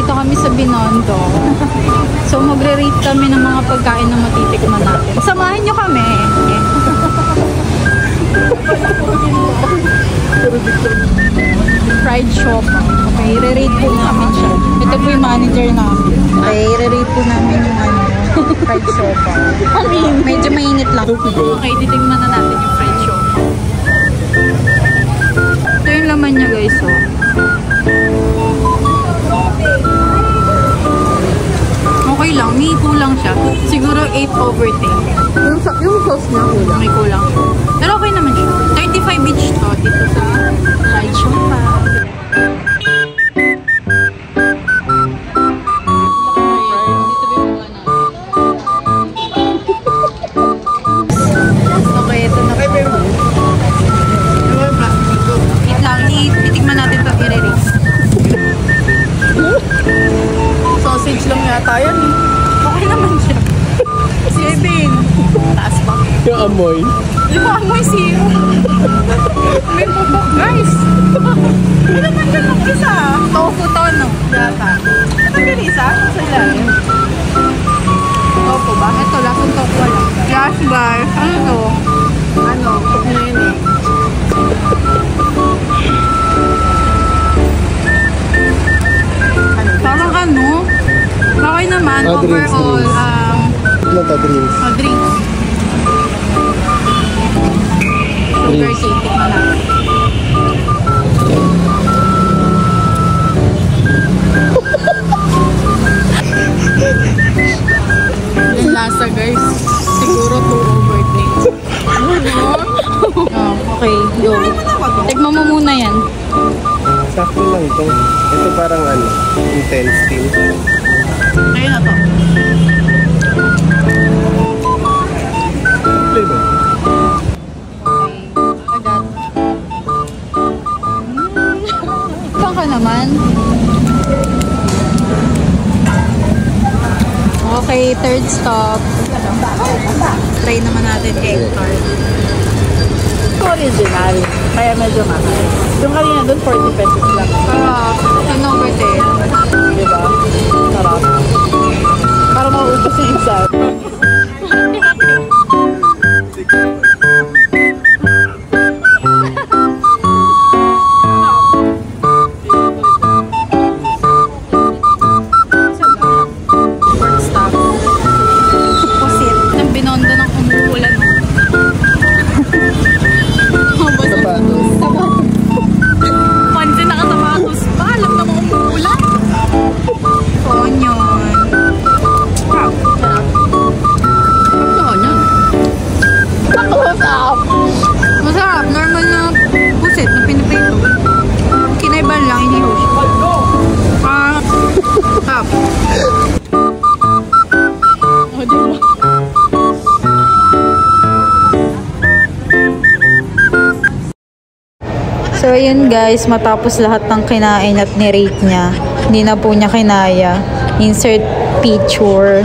Nandito kami sa Binondo. So, magre-rate kami ng mga pagkain na matitikman natin. Samahan nyo kami. Fried shoppa. Okay, i-rate po namin siya. Ito po yung manager namin. Okay, i-rate po namin yung fried shoppa. Medyo mainit lang. Okay, titignan na natin yung fried shoppa. Ito yung laman niya, guys. Oh. Okay lang, may kulang siya. Siguro 8/10. Yung sauce niya kulang. May kulang. Pero okay naman siya. 35 each to dito sa fried shoppa. Okay, ito na. Wait lang, titikman natin ito. I-release. Sausage lang yata yan eh. Okay naman siya. 7. Taas ba? Yung amoy. Di ba amoy siya? May putok, guys. Ano naman dyan ng isa? Tofu to, no? Yata. Ano yung isa? Sa ilalim. Tofu ba? Ito, lasang tofu lang. Yes, guys. Ano to? Ano? Cook na yun eh. Parang ano? Okay naman, overall. Drinks. Drinks. Sugar cake, tikman natin. Yung lasa, guys. Siguro 2/10. Okay, go. Tikman mo muna yan. Sakto lang ito. Ito parang ano, intense steam. Ayun na to. Flavor. Agad. Saan ka naman? Okay, third stop. Try naman natin egg tart. Original. Kaya medyo mahal. Yung kanina doon, 40 pesos lang. Sarap. 10/10. Diba? Sarap. Para maubos yung isa. Fourth stop. Pusit. Ng Binondo ng umuulan. Pansin na kasapatos pa. Alam na mga umuulan. Onion. Wow. Sarap. Ano onion? Masarap. Masarap. Normal na pusit na pinaprito. Kinaiban lang. Inihaw siya. Sarap. O, diba? So, ayun guys, matapos lahat ng kinain at nirate niya, hindi na po niya kinaya. Insert picture.